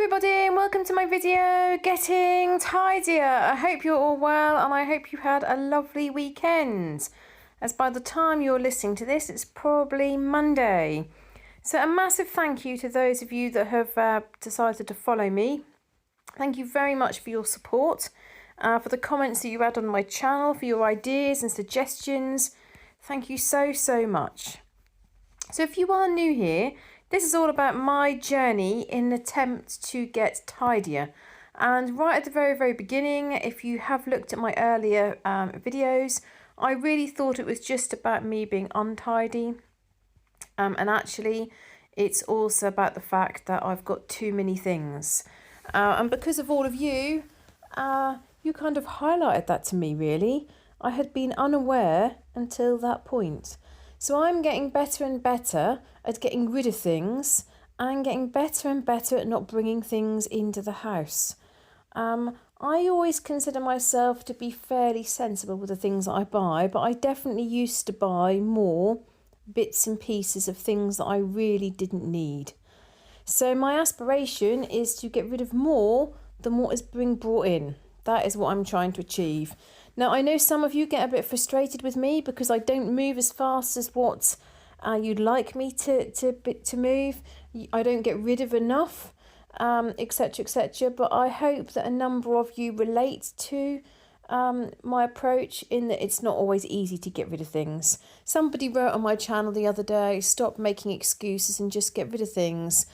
everybody and welcome to my video, Getting Tidier. I hope you're all well and I hope you had a lovely weekend. As by the time you're listening to this, it's probably Monday. So a massive thank you to those of you that have decided to follow me. Thank you very much for your support, for the comments that you had on my channel, for your ideas and suggestions. Thank you so much. So if you are new here, this is all about my journey in an attempt to get tidier. And right at the very beginning, if you have looked at my earlier videos, I really thought it was just about me being untidy. And actually, it's also about the fact that I've got too many things. And because of all of you, you kind of highlighted that to me, really. I had been unaware until that point. So I'm getting better and better at getting rid of things and getting better and better at not bringing things into the house. I always consider myself to be fairly sensible with the things that I buy, but I definitely used to buy more bits and pieces of things that I really didn't need. So my aspiration is to get rid of more than what is being brought in. That is what I'm trying to achieve. Now, I know some of you get a bit frustrated with me because I don't move as fast as what you'd like me to move. I don't get rid of enough, etc. But I hope that a number of you relate to my approach in that it's not always easy to get rid of things. Somebody wrote on my channel the other day, stop making excuses and just get rid of things.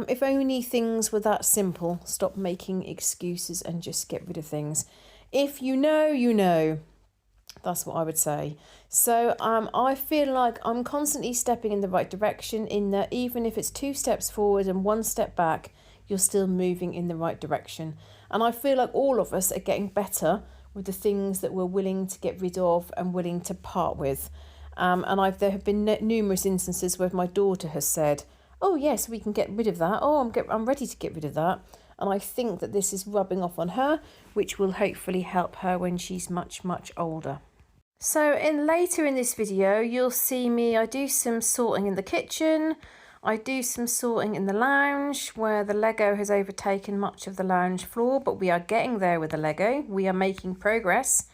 If only things were that simple, stop making excuses and just get rid of things. If you know, you know. That's what I would say. So I feel like I'm constantly stepping in the right direction, in that even if it's 2 steps forward and 1 step back, you're still moving in the right direction. And I feel like all of us are getting better with the things that we're willing to get rid of and willing to part with. There have been numerous instances where my daughter has said, oh yes, we can get rid of that. Oh, I'm ready to get rid of that. And I think that this is rubbing off on her, which will hopefully help her when she's much older. So later in this video, you'll see me, I do some sorting in the kitchen. I do some sorting in the lounge where the Lego has overtaken much of the lounge floor, but we are getting there with the Lego. We are making progress.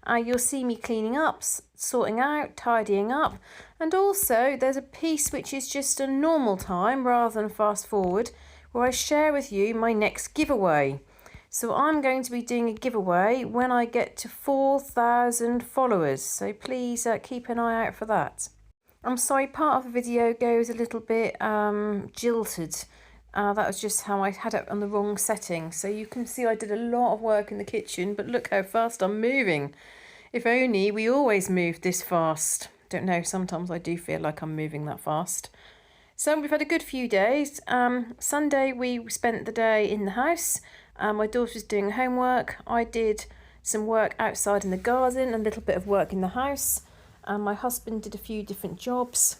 You'll see me cleaning up, sorting out, tidying up. And also there's a piece which is just a normal time rather than fast forward, where I share with you my next giveaway. So I'm going to be doing a giveaway when I get to 4,000 followers. So please keep an eye out for that. I'm sorry, part of the video goes a little bit jilted. That was just how I had it on the wrong setting. So you can see I did a lot of work in the kitchen, but look how fast I'm moving. If only we always moved this fast. Don't know, sometimes I do feel like I'm moving that fast. So we've had a good few days. Sunday we spent the day in the house. My daughter's doing homework. I did some work outside in the garden, a little bit of work in the house. My husband did a few different jobs.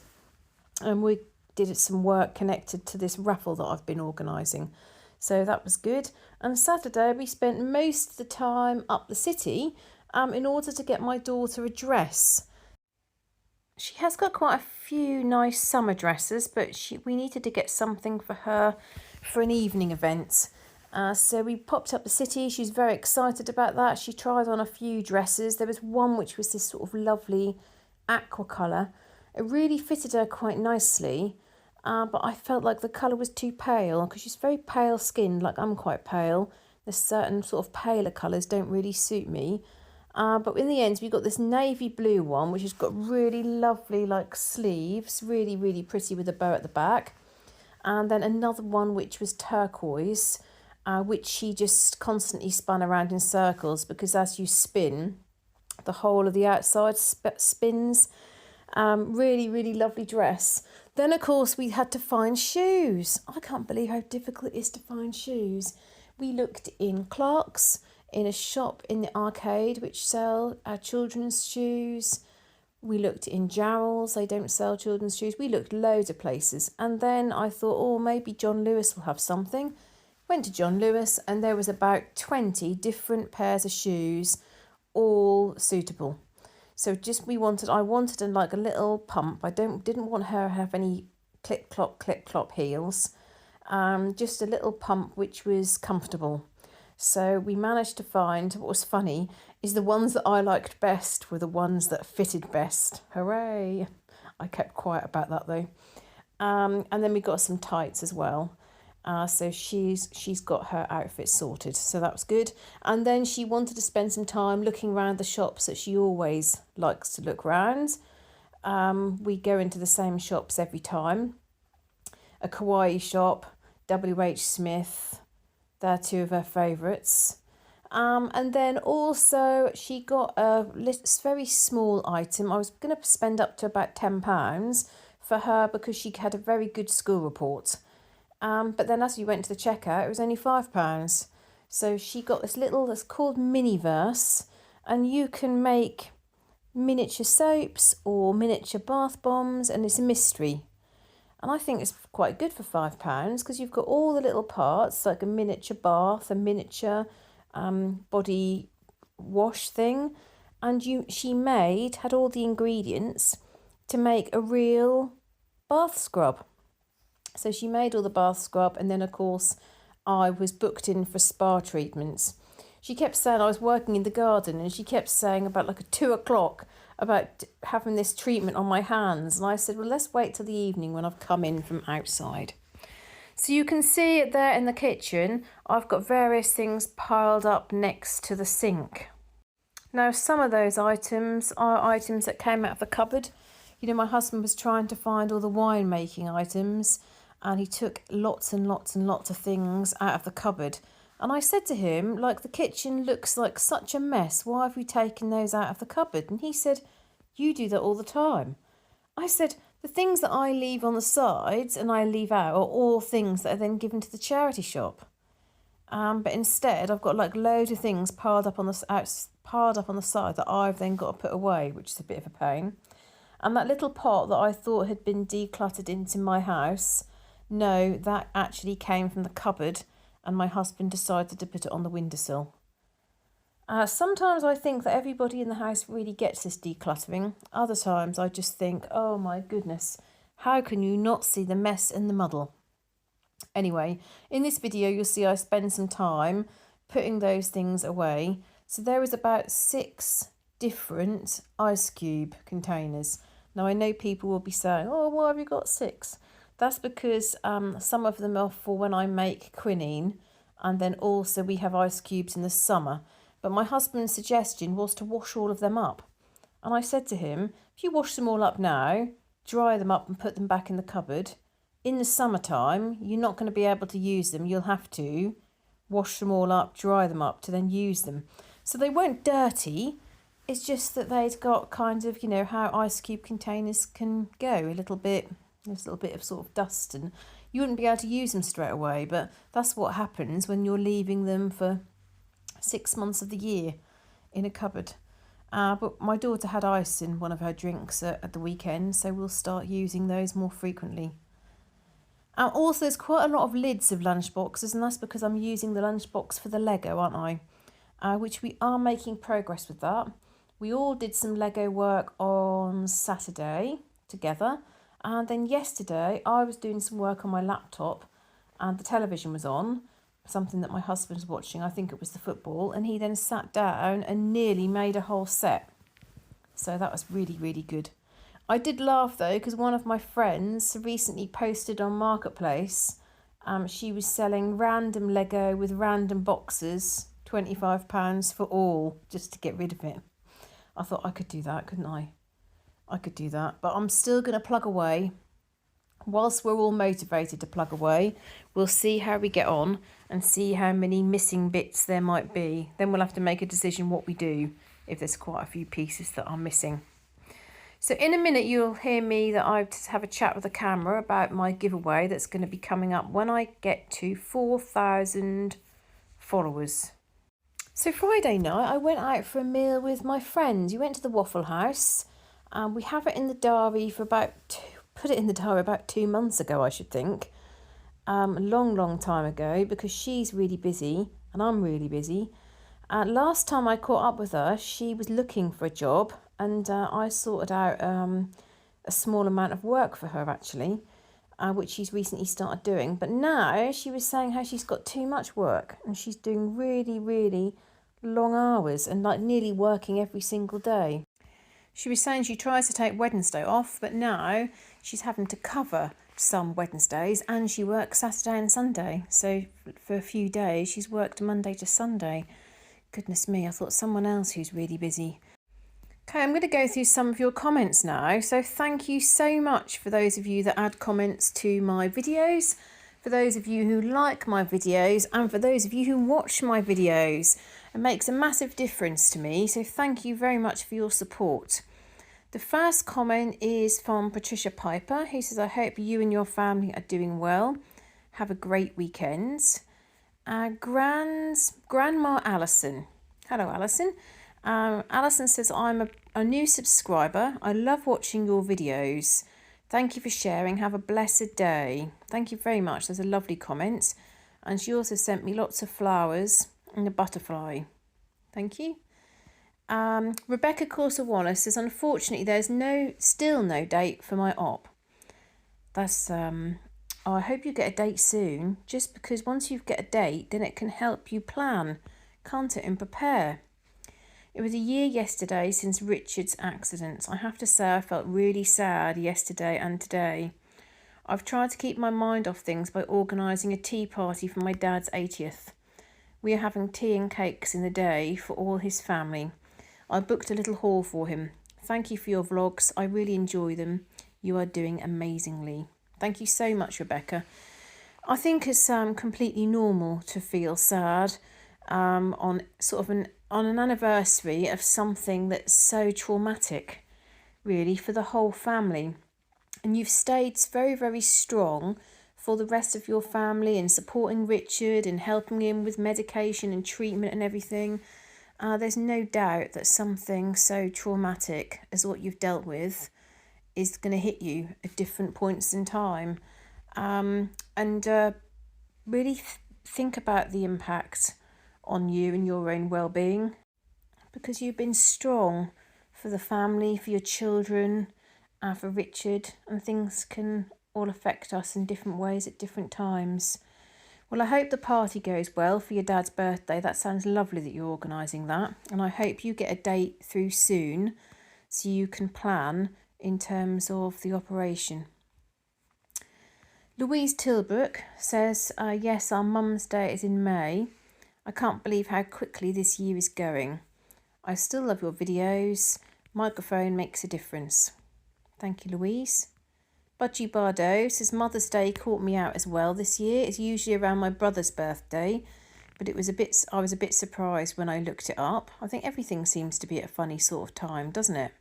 And we did some work connected to this raffle that I've been organising. So that was good. And Saturday we spent most of the time up the city in order to get my daughter a dress. She has got quite a few nice summer dresses, but we needed to get something for her for an evening event. So we popped up the city. She's very excited about that. She tried on a few dresses. There was one which was this sort of lovely aqua colour. It really fitted her quite nicely, but I felt like the colour was too pale because she's very pale skinned, like I'm quite pale. There's certain sort of paler colours don't really suit me. But in the end, we got this navy blue one, which has got really lovely like sleeves, really pretty with a bow at the back. And then another one which was turquoise, which she just constantly spun around in circles because as you spin, the whole of the outside spins. Really lovely dress. Then, of course, we had to find shoes. I can't believe how difficult it is to find shoes. We looked in Clark's, in a shop in the arcade which sell children's shoes. We looked in Jarrell's, they don't sell children's shoes. We looked loads of places. And then I thought, oh, maybe John Lewis will have something. Went to John Lewis and there was about 20 different pairs of shoes, all suitable. So I wanted like a little pump. I didn't want her to have any clip-clop heels. just a little pump which was comfortable. So we managed to find, what was funny is the ones that I liked best were the ones that fitted best. Hooray! I kept quiet about that though. And then we got some tights as well. So she's got her outfit sorted, so that was good. And then she wanted to spend some time looking around the shops that she always likes to look around. We go into the same shops every time. A kawaii shop, WH Smith, they're two of her favourites. And then also she got a very small item. I was going to spend up to about £10 for her because she had a very good school report. But then as we went to the checkout, it was only £5. So she got this little, that's called Miniverse, and you can make miniature soaps or miniature bath bombs, and it's a mystery. And I think it's quite good for £5 because you've got all the little parts, like a miniature bath, a miniature body wash thing, and she had all the ingredients to make a real bath scrub. So she made all the bath scrub, and then of course I was booked in for spa treatments. She kept saying I was working in the garden, and she kept saying about like at 2 o'clock about having this treatment on my hands, and I said, well, let's wait till the evening when I've come in from outside. So you can see it there in the kitchen. I've got various things piled up next to the sink. Now some of those items are items that came out of the cupboard. You know, my husband was trying to find all the wine making items, and he took lots and lots and lots of things out of the cupboard. And I said to him, like, the kitchen looks like such a mess. Why have you taken those out of the cupboard? And he said, you do that all the time. I said, the things that I leave on the sides and I leave out are all things that are then given to the charity shop. But instead, I've got like loads of things piled up on the side that I've then got to put away, which is a bit of a pain. And that little pot that I thought had been decluttered into my house, no, that actually came from the cupboard, and my husband decided to put it on the windowsill. Sometimes I think that everybody in the house really gets this decluttering. Other times I just think, oh my goodness, how can you not see the mess and the muddle? Anyway, in this video you'll see I spend some time putting those things away. So there was about 6 different ice cube containers. Now I know people will be saying, oh, why have you got 6? That's because some of them are for when I make quinine, and then also we have ice cubes in the summer. But my husband's suggestion was to wash all of them up. And I said to him, if you wash them all up now, dry them up and put them back in the cupboard, in the summertime, you're not going to be able to use them. You'll have to wash them all up, dry them up to then use them. So they weren't dirty. It's just that they'd got kind of, you know, how ice cube containers can go, a little bit of sort of dust, and you wouldn't be able to use them straight away. But that's what happens when you're leaving them for 6 months of the year in a cupboard. But my daughter had ice in one of her drinks at the weekend, so we'll start using those more frequently. Also, there's quite a lot of lids of lunchboxes, and that's because I'm using the lunchbox for the Lego, aren't I? Which we are making progress with that. We all did some Lego work on Saturday together, and then yesterday I was doing some work on my laptop, and the television was on, something that my husband was watching. I think it was the football, and he then sat down and nearly made a whole set. So that was really, really good. I did laugh though, because one of my friends recently posted on Marketplace. She was selling random Lego with random boxes, £25 for all, just to get rid of it. I thought I could do that, couldn't I? I could do that, but I'm still going to plug away. Whilst we're all motivated to plug away, we'll see how we get on and see how many missing bits there might be. Then we'll have to make a decision what we do if there's quite a few pieces that are missing. So in a minute you'll hear me that I have a chat with the camera about my giveaway that's going to be coming up when I get to 4,000 followers. So Friday night I went out for a meal with my friends. We went to the Waffle House. We have it in the diary for put it in the diary about 2 months ago, I should think. A long time ago, because she's really busy and I'm really busy. Last time I caught up with her, she was looking for a job, and I sorted out a small amount of work for her actually. which she's recently started doing. But now she was saying how she's got too much work and she's doing really, really long hours and like nearly working every single day. She was saying she tries to take Wednesday off, but now she's having to cover some Wednesdays and she works Saturday and Sunday. So for a few days, she's worked Monday to Sunday. Goodness me, I thought someone else who's really busy. Okay, I'm going to go through some of your comments now. So thank you so much for those of you that add comments to my videos, for those of you who like my videos, and for those of you who watch my videos. It makes a massive difference to me, so thank you very much for your support. The first comment is from Patricia Piper, who says, I hope you and your family are doing well. Have a great weekend. Grandma Alison. Hello, Alison. Alison says, I'm a new subscriber. I love watching your videos. Thank you for sharing. Have a blessed day. Thank you very much. There's a lovely comment. And she also sent me lots of flowers and a butterfly. Thank you. Rebecca Corsa Wallace says, unfortunately, there's still no date for my op. That's I hope you get a date soon, just because once you get a date, then it can help you plan, can't it, and prepare. It was a year yesterday since Richard's accident. I have to say I felt really sad yesterday and today. I've tried to keep my mind off things by organising a tea party for my dad's 80th. We are having tea and cakes in the day for all his family. I booked a little hall for him. Thank you for your vlogs. I really enjoy them. You are doing amazingly. Thank you so much, Rebecca. I think it's completely normal to feel sad on an anniversary of something that's so traumatic, really, for the whole family. And you've stayed very, very strong for the rest of your family in supporting Richard and helping him with medication and treatment and everything. There's no doubt that something so traumatic as what you've dealt with is going to hit you at different points in time. Really think about the impact on you and your own well-being, because you've been strong for the family, for your children, for Richard, and things can all affect us in different ways at different times. Well, I hope the party goes well for your dad's birthday. That sounds lovely that you're organising that, and I hope you get a date through soon so you can plan in terms of the operation. Louise Tilbrook says, yes, our mum's day is in May. I can't believe how quickly this year is going. I still love your videos. Microphone makes a difference. Thank you, Louise. Budgie Bardo says, Mother's Day caught me out as well this year. It's usually around my brother's birthday, but I was a bit surprised when I looked it up. I think everything seems to be at a funny sort of time, doesn't it?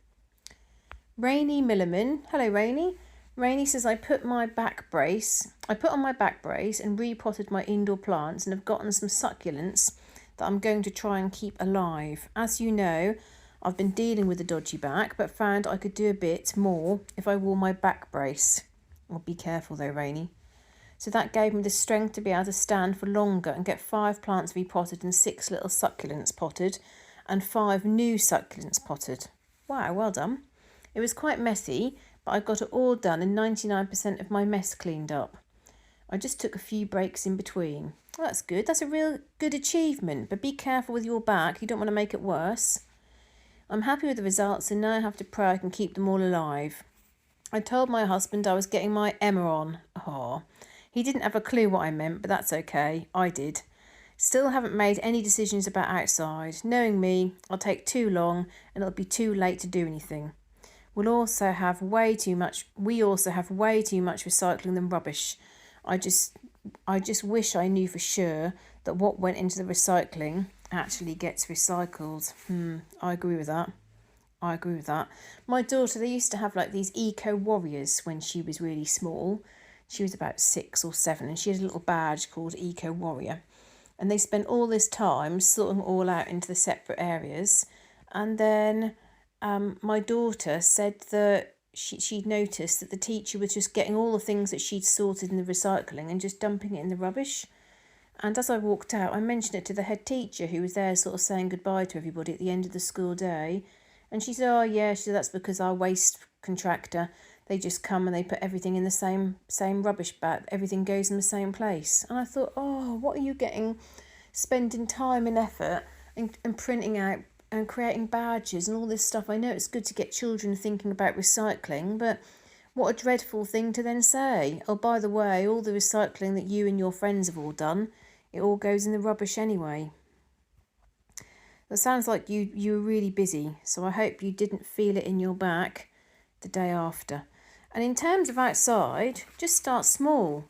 Rainey Millerman. Hello, Rainey. Rainey says, I put on my back brace and repotted my indoor plants and have gotten some succulents that I'm going to try and keep alive. As you know, I've been dealing with a dodgy back, but found I could do a bit more if I wore my back brace. Well, be careful though, Rainey. So that gave me the strength to be able to stand for longer and get 5 plants repotted and 6 little succulents potted and 5 new succulents potted. Wow, well done. It was quite messy, but I got it all done and 99% of my mess cleaned up. I just took a few breaks in between. Well, that's good. That's a real good achievement, but be careful with your back. You don't want to make it worse. I'm happy with the results and now I have to pray I can keep them all alive. I told my husband I was getting my Emma on. Oh, he didn't have a clue what I meant, but that's okay. I did. Still haven't made any decisions about outside. Knowing me, I'll take too long and it'll be too late to do anything. We also have way too much recycling than rubbish. I just wish I knew for sure that what went into the recycling actually gets recycled. I agree with that. My daughter, they used to have like these eco warriors when she was really small. She was about 6 or 7 and she had a little badge called Eco Warrior. And they spent all this time sorting them all out into the separate areas. And then my daughter said that she'd noticed that the teacher was just getting all the things that she'd sorted in the recycling and just dumping it in the rubbish. And as I walked out, I mentioned it to the head teacher who was there sort of saying goodbye to everybody at the end of the school day. And she said, oh yeah, that's because our waste contractor, they just come and they put everything in the same rubbish bag. Everything goes in the same place. And I thought, oh, what are you getting, spending time and effort and printing out and creating badges and all this stuff. I know it's good to get children thinking about recycling, but what a dreadful thing to then say. Oh, by the way, all the recycling that you and your friends have all done, it all goes in the rubbish anyway. It sounds like you were really busy, so I hope you didn't feel it in your back the day after. And in terms of outside, just start small.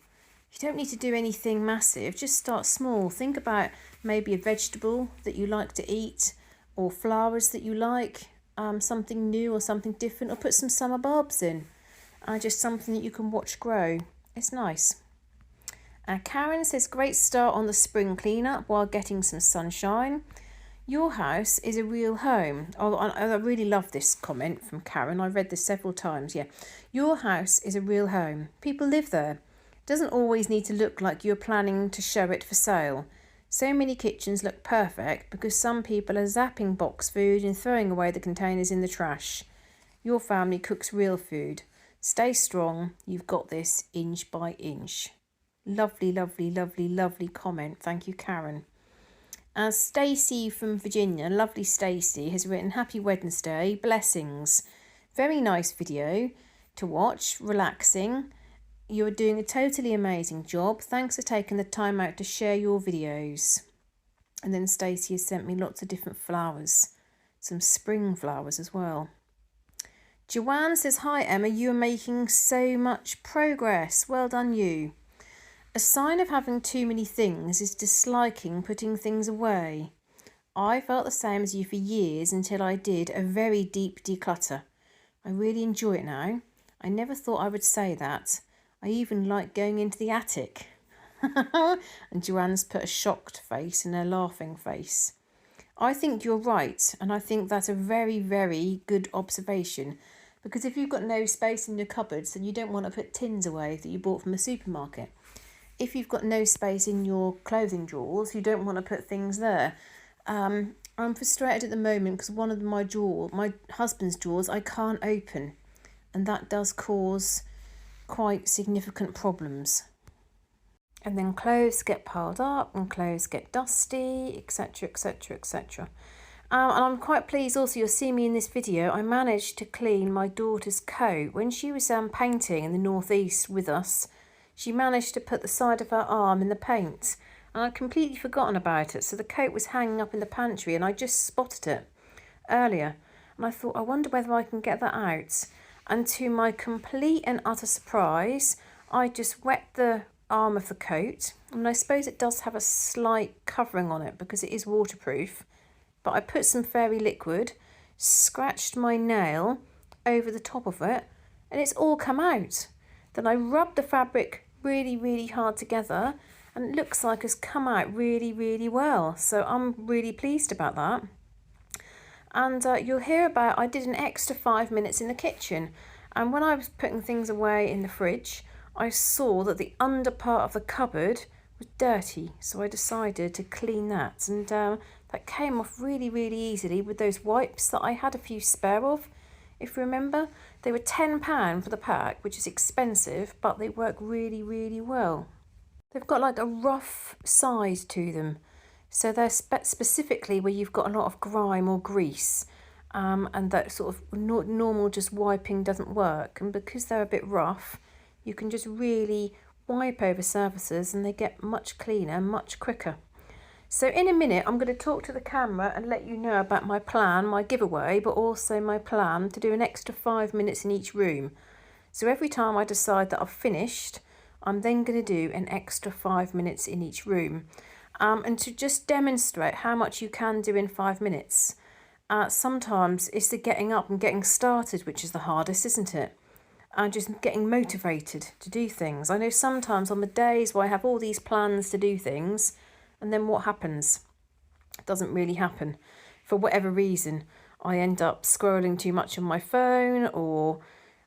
You don't need to do anything massive, just start small. Think about maybe a vegetable that you like to eat, or flowers that you like, something new or something different, or put some summer bulbs in. Just something that you can watch grow. It's nice. Karen says, great start on the spring cleanup while getting some sunshine. Your house is a real home. Oh, I really love this comment from Karen. I've read this several times. Yeah, your house is a real home. People live there. It doesn't always need to look like you're planning to show it for sale. So many kitchens look perfect because some people are zapping box food and throwing away the containers in the trash. Your family cooks real food. Stay strong. You've got this inch by inch. Lovely, lovely, lovely, lovely comment. Thank you, Karen. Stacey from Virginia, lovely Stacey, has written, happy Wednesday, blessings. Very nice video to watch, relaxing. You're doing a totally amazing job. Thanks for taking the time out to share your videos. And then Stacey has sent me lots of different flowers, some spring flowers as well. Joanne says, hi Emma, you are making so much progress. Well done you. A sign of having too many things is disliking putting things away. I felt the same as you for years until I did a very deep declutter. I really enjoy it now. I never thought I would say that. I even like going into the attic. And Joanne's put a shocked face and a laughing face. I think you're right, and I think that's a very, very good observation, because if you've got no space in your cupboards, then you don't want to put tins away that you bought from the supermarket. If you've got no space in your clothing drawers, you don't want to put things there. I'm frustrated at the moment because one of my husband's drawers, I can't open, and that does cause quite significant problems. And then clothes get piled up and clothes get dusty, etc, etc, etc. And I'm quite pleased also, you'll see me in this video, I managed to clean my daughter's coat. When she was painting in the northeast with us, she managed to put the side of her arm in the paint, and I'd completely forgotten about it. So the coat was hanging up in the pantry and I just spotted it earlier. And I thought, I wonder whether I can get that out. And to my complete and utter surprise, I just wet the arm of the coat. And I suppose it does have a slight covering on it because it is waterproof. But I put some fairy liquid, scratched my nail over the top of it, and it's all come out. Then I rubbed the fabric really, really hard together, and it looks like it's come out really, really well. So I'm really pleased about that. And you'll hear about, I did an extra 5 minutes in the kitchen, and when I was putting things away in the fridge, I saw that the under part of the cupboard was dirty, so I decided to clean that, and that came off really, really easily with those wipes that I had a few spare of. If you remember, they were £10 for the pack, which is expensive, but they work really, really well. They've got like a rough side to them. So they're specifically where you've got a lot of grime or grease, and that sort of normal just wiping doesn't work. And because they're a bit rough, you can just really wipe over surfaces and they get much cleaner, much quicker. So in a minute, I'm going to talk to the camera and let you know about my plan, my giveaway, but also my plan to do an extra 5 minutes in each room. So every time I decide that I've finished, I'm then going to do an extra 5 minutes in each room. And to just demonstrate how much you can do in 5 minutes. Sometimes it's the getting up and getting started, which is the hardest, isn't it? And just getting motivated to do things. I know sometimes on the days where I have all these plans to do things, and then what happens? It doesn't really happen. For whatever reason, I end up scrolling too much on my phone, or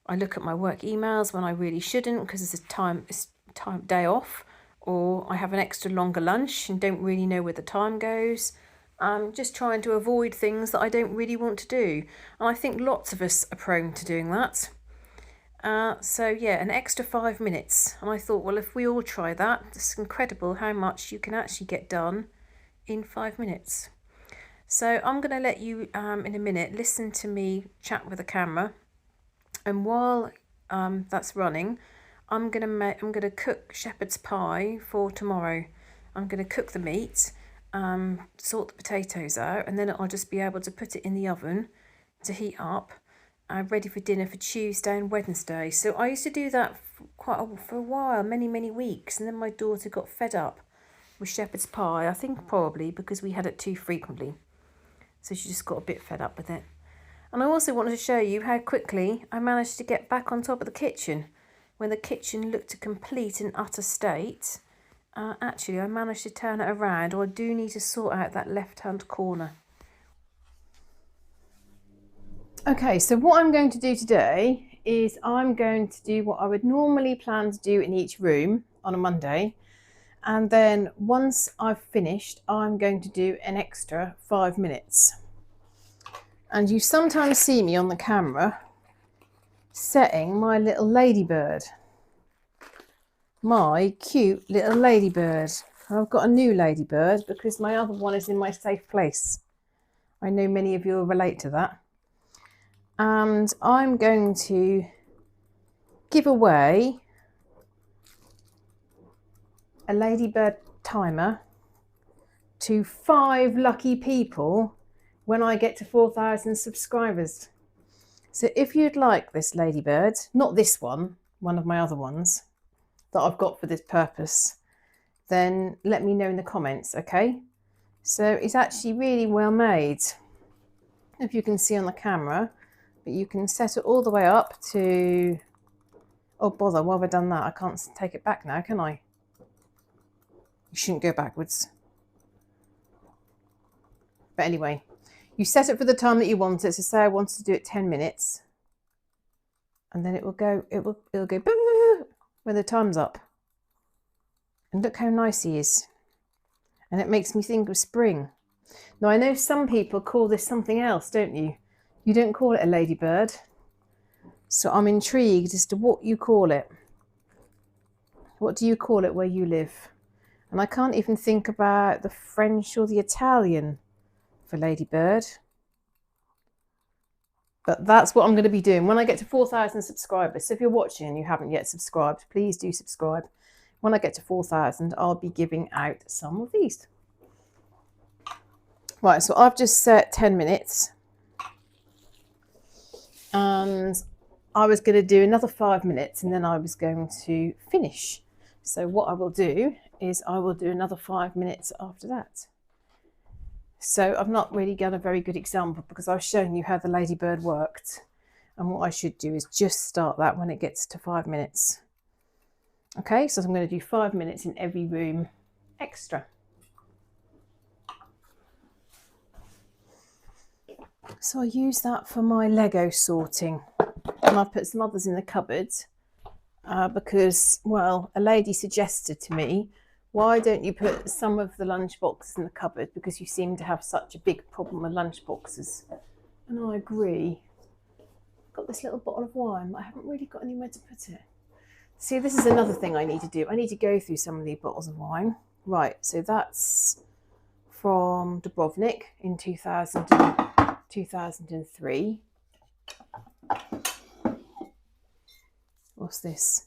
I look at my work emails when I really shouldn't because it's a day off, or I have an extra longer lunch and don't really know where the time goes. I'm just trying to avoid things that I don't really want to do. And I think lots of us are prone to doing that. So yeah, an extra 5 minutes. And I thought, well, if we all try that, it's incredible how much you can actually get done in 5 minutes. So I'm going to let you in a minute listen to me chat with the camera, and while that's running, I'm gonna cook shepherd's pie for tomorrow. I'm gonna cook the meat, sort the potatoes out, and then I'll just be able to put it in the oven to heat up, ready for dinner for Tuesday and Wednesday. So I used to do that for a while, many weeks, and then my daughter got fed up with shepherd's pie. I think probably because we had it too frequently, so she just got a bit fed up with it. And I also wanted to show you how quickly I managed to get back on top of the kitchen. When the kitchen looked a complete and utter state, actually I managed to turn it around, or I do need to sort out that left-hand corner. Okay, so what I'm going to do today is I'm going to do what I would normally plan to do in each room on a Monday. And then once I've finished, I'm going to do an extra 5 minutes. And you sometimes see me on the camera setting my little ladybird. My cute little ladybird. I've got a new ladybird because my other one is in my safe place. I know many of you will relate to that. And I'm going to give away a ladybird timer to 5 lucky people when I get to 4,000 subscribers. So if you'd like this ladybird, not this one, one of my other ones that I've got for this purpose, then let me know in the comments, okay? So it's actually really well made, if you can see on the camera, but you can set it all the way up to, oh bother, why have I done that? I can't take it back now, can I? You shouldn't go backwards. But anyway, you set it for the time that you want it. So say I wanted to do it 10 minutes, and then it'll go when the time's up. And look how nice he is. And it makes me think of spring. Now I know some people call this something else, don't you? You don't call it a ladybird. So I'm intrigued as to what you call it. What do you call it where you live? And I can't even think about the French or the Italian for ladybird. But that's what I'm going to be doing when I get to 4,000 subscribers. So if you're watching and you haven't yet subscribed, please do subscribe. When I get to 4,000, I'll be giving out some of these. Right, so I've just set 10 minutes. And I was going to do another 5 minutes, and then I was going to finish. So what I will do is I will do another 5 minutes after that. So I've not really done a very good example because I've shown you how the ladybird worked. And what I should do is just start that when it gets to 5 minutes. Okay, so I'm going to do 5 minutes in every room extra. So I use that for my Lego sorting. And I've put some others in the cupboard because, well, a lady suggested to me, why don't you put some of the lunch boxes in the cupboard, because you seem to have such a big problem with lunch boxes. And I agree. I've got this little bottle of wine, but I haven't really got anywhere to put it. See, this is another thing I need to do. I need to go through some of these bottles of wine. Right, so that's from Dubrovnik in 2003. What's this?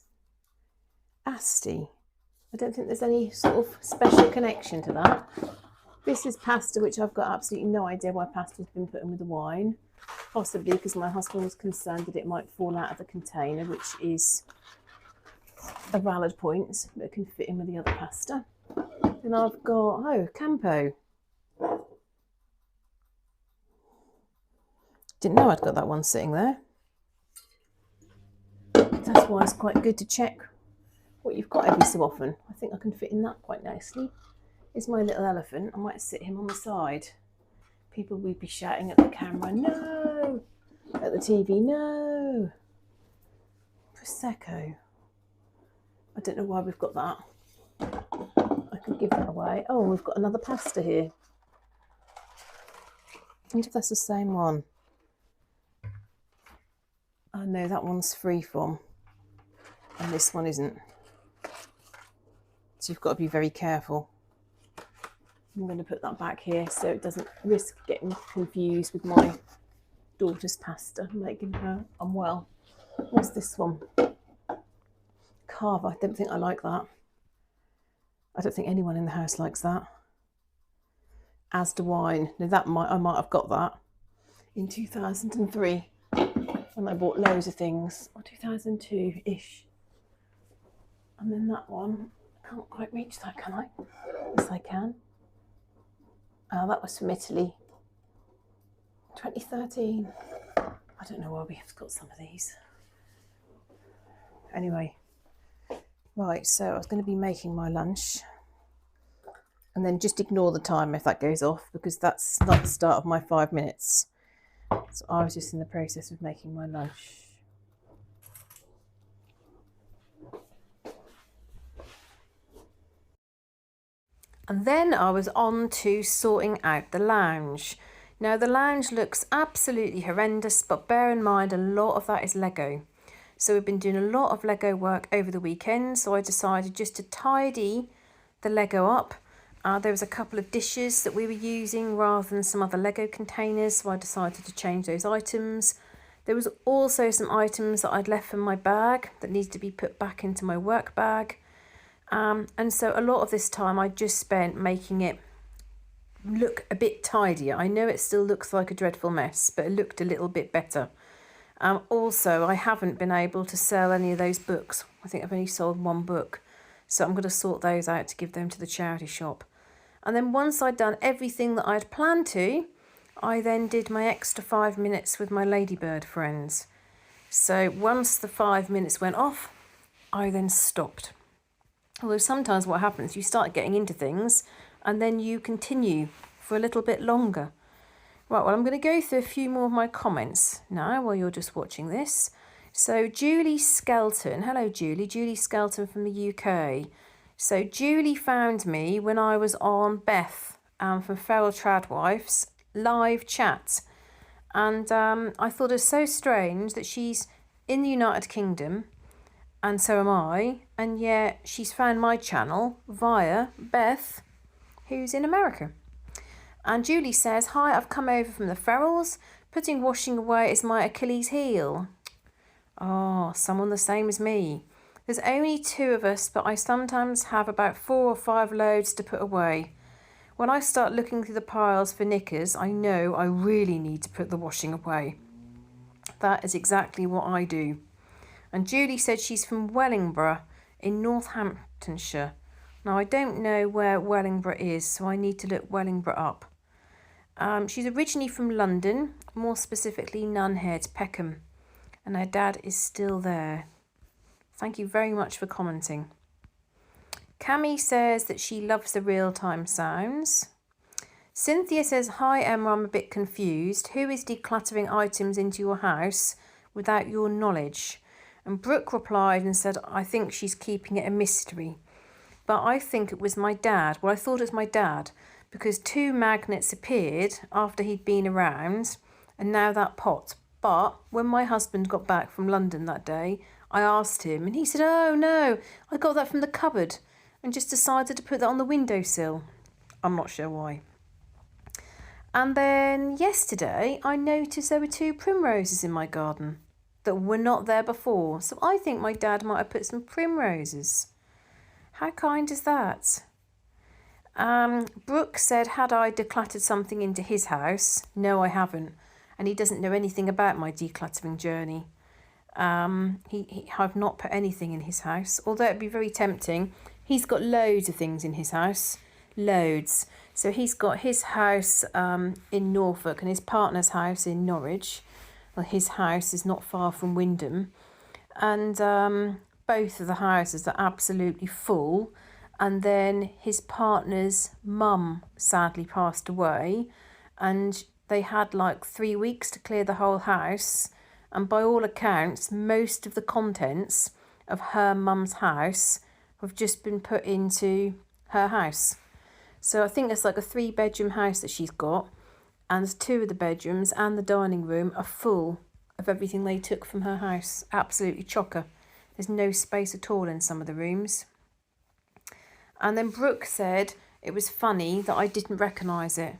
Asti. I don't think there's any sort of special connection to that. This is pasta, which I've got absolutely no idea why pasta's been put in with the wine. Possibly because my husband was concerned that it might fall out of the container, which is a valid point, but it can fit in with the other pasta. Then I've got, oh, Campo. Didn't know I'd got that one sitting there. That's why it's quite good to check what you've got every so often. I think I can fit in that quite nicely. Here's my little elephant. I might sit him on the side. People will be shouting at the camera, no! At the TV, no! Prosecco. I don't know why we've got that. I could give that away. Oh, we've got another pasta here. I wonder if that's the same one. no, that one's freeform and this one isn't. So you've got to be very careful. I'm going to put that back here so it doesn't risk getting confused with my daughter's pasta, making her unwell. What's this one? Carver. I don't think I like that. I don't think anyone in the house likes that. Asda wine. Now that I might have got that in 2003 when I bought loads of things, or 2002-ish. And then that one, I can't quite reach that, can I? Yes, I can. That was from Italy, 2013. I don't know why we have got some of these. Anyway, right, so I was going to be making my lunch. And then just ignore the time if that goes off, because that's not the start of my 5 minutes. So I was just in the process of making my lunch. And then I was on to sorting out the lounge. Now the lounge looks absolutely horrendous, but bear in mind a lot of that is Lego. So we've been doing a lot of Lego work over the weekend, so I decided just to tidy the Lego up. There was a couple of dishes that we were using rather than some other Lego containers, so I decided to change those items. There was also some items that I'd left from my bag that needed to be put back into my work bag. And so a lot of this time I just spent making it look a bit tidier. I know it still looks like a dreadful mess, but it looked a little bit better. Also, I haven't been able to sell any of those books. I think I've only sold one book. So I'm going to sort those out to give them to the charity shop. And then once I'd done everything that I'd planned to, I then did my extra 5 minutes with my Ladybird friends. So once the 5 minutes went off, I then stopped. Although sometimes what happens, you start getting into things and then you continue for a little bit longer. Right, well, I'm going to go through a few more of my comments now while you're just watching this. So Julie Skelton, hello Julie, Julie Skelton from the UK. So Julie found me when I was on Beth from Feral Tradwife's live chat. And I thought it was so strange that she's in the United Kingdom, and so am I, and yet she's found my channel via Beth, who's in America. And Julie says, hi, I've come over from the Ferals. Putting washing away is my Achilles heel. Oh, someone the same as me. There's only 2 of us, but I sometimes have about 4 or 5 loads to put away. When I start looking through the piles for knickers, I know I really need to put the washing away. That is exactly what I do. And Julie said she's from Wellingborough in Northamptonshire. Now, I don't know where Wellingborough is, so I need to look Wellingborough up. She's originally from London, more specifically Nunhead, Peckham. And her dad is still there. Thank you very much for commenting. Cami says that she loves the real-time sounds. Cynthia says, hi Emma, I'm a bit confused. Who is decluttering items into your house without your knowledge? And Brooke replied and said, I think she's keeping it a mystery. But I think it was my dad. Well, I thought it was my dad because 2 magnets appeared after he'd been around, and now that pot. But when my husband got back from London that day, I asked him and he said, oh no, I got that from the cupboard and just decided to put that on the windowsill. I'm not sure why. And then yesterday I noticed there were 2 primroses in my garden that were not there before. So I think my dad might have put some primroses. How kind is that? Brooke said, had I decluttered something into his house? No, I haven't. And he doesn't know anything about my decluttering journey. I've not put anything in his house, although it'd be very tempting. He's got loads of things in his house, loads. So he's got his house in Norfolk and his partner's house in Norwich. Well, his house is not far from Wyndham, and both of the houses are absolutely full. And then his partner's mum sadly passed away, and they had like 3 weeks to clear the whole house. And by all accounts, most of the contents of her mum's house have just been put into her house. So I think it's like a 3-bedroom house that she's got, and 2 of the bedrooms and the dining room are full of everything they took from her house. Absolutely chocker. There's no space at all in some of the rooms. And then Brooke said it was funny that I didn't recognise it.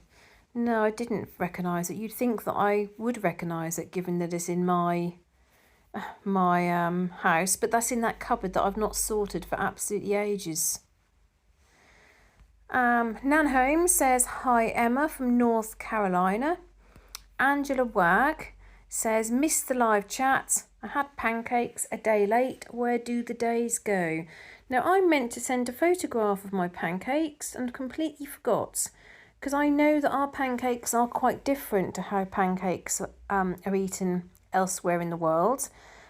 No, I didn't recognise it. You'd think that I would recognise it given that it's in my house, but that's in that cupboard that I've not sorted for absolutely ages. Nan Holmes says, hi Emma from North Carolina. Angela Wag says, missed the live chat. I had pancakes a day late. Where do the days go? Now, I meant to send a photograph of my pancakes and completely forgot, because I know that our pancakes are quite different to how pancakes are eaten elsewhere in the world,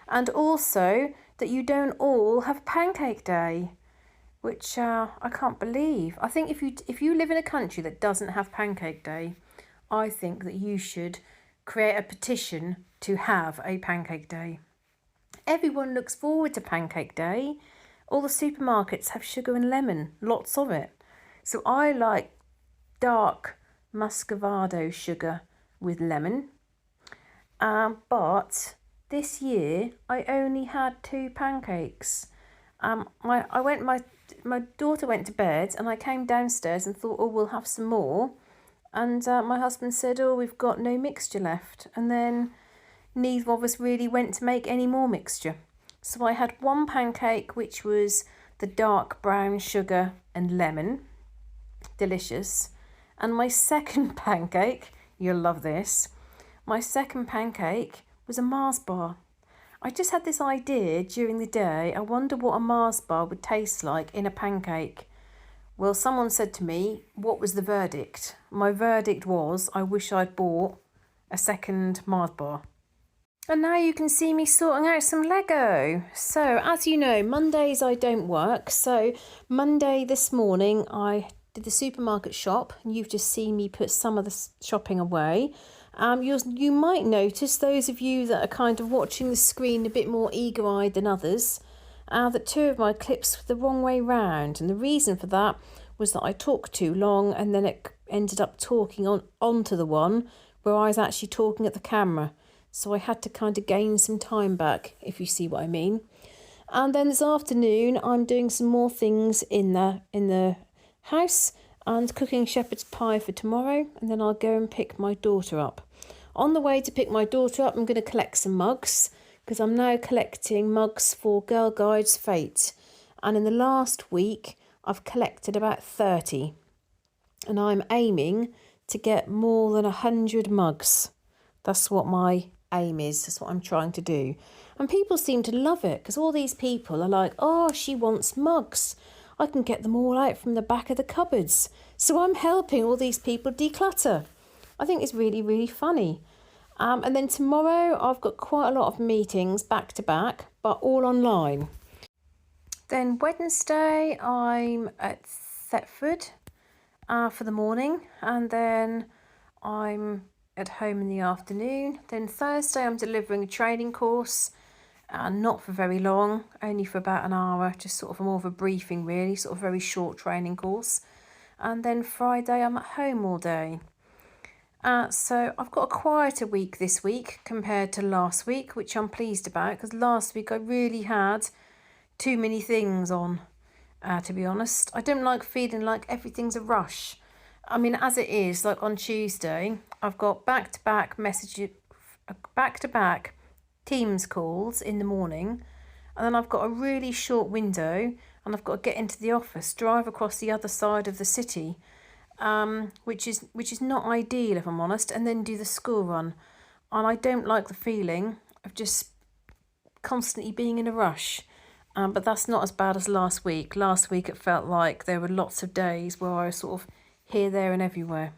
and also that you don't all have Pancake Day, which I can't believe. I think if you live in a country that doesn't have Pancake Day, I think that you should create a petition to have a Pancake Day. Everyone looks forward to Pancake Day. All the supermarkets have sugar and lemon, lots of it. So I like dark muscovado sugar with lemon. But this year I only had 2 pancakes. My daughter went to bed and I came downstairs and thought, oh, we'll have some more. And my husband said, oh, we've got no mixture left. And then neither of us really went to make any more mixture. So I had 1 pancake, which was the dark brown sugar and lemon. Delicious. And my second pancake, you'll love this, my second pancake was a Mars bar. I just had this idea during the day, I wonder what a Mars bar would taste like in a pancake. Well, someone said to me, what was the verdict? My verdict was, I wish I'd bought a second Mars bar. And now you can see me sorting out some Lego. So, as you know, Mondays I don't work. So, Monday this morning I did the supermarket shop, and you've just seen me put some of the shopping away. You might notice, those of you that are kind of watching the screen a bit more eager-eyed than others, that 2 of my clips were the wrong way round. And the reason for that was that I talked too long and then it ended up talking onto the one where I was actually talking at the camera. So I had to kind of gain some time back, if you see what I mean. And then this afternoon, I'm doing some more things in the house and cooking shepherd's pie for tomorrow. And then I'll go and pick my daughter up. On the way to pick my daughter up, I'm going to collect some mugs, because I'm now collecting mugs for Girl Guides Fate. And in the last week, I've collected about 30. And I'm aiming to get more than 100 mugs. That's what my aim is. That's what I'm trying to do. And people seem to love it, because all these people are like, oh, she wants mugs. I can get them all out from the back of the cupboards. So I'm helping all these people declutter. I think it's really, really funny. And then tomorrow I've got quite a lot of meetings back to back, but all online. Then Wednesday I'm at Thetford for the morning, and then I'm at home in the afternoon. Then Thursday I'm delivering a training course, not for very long, only for about an hour, just sort of more of a briefing really, sort of very short training course. And then Friday I'm at home all day. So I've got a quieter week this week compared to last week, which I'm pleased about, because last week I really had too many things on, to be honest. I don't like feeling like everything's a rush. I mean, as it is, like on Tuesday, I've got back-to-back messages, back-to-back Teams calls in the morning, and then I've got a really short window, and I've got to get into the office, drive across the other side of the city, which is not ideal if I'm honest, and then do the school run. And I don't like the feeling of just constantly being in a rush. But that's not as bad as last week. Last week it felt like there were lots of days where I was sort of here, there and everywhere.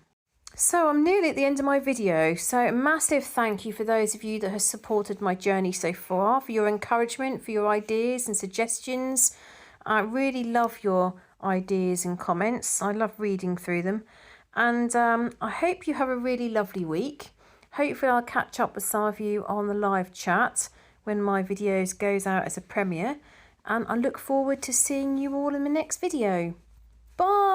So I'm nearly at the end of my video. So a massive thank you for those of you that have supported my journey so far, for your encouragement, for your ideas and suggestions. I really love your ideas and comments. I love reading through them. And I hope you have a really lovely week. Hopefully I'll catch up with some of you on the live chat when my videos goes out as a premiere. And I look forward to seeing you all in the next video. Bye!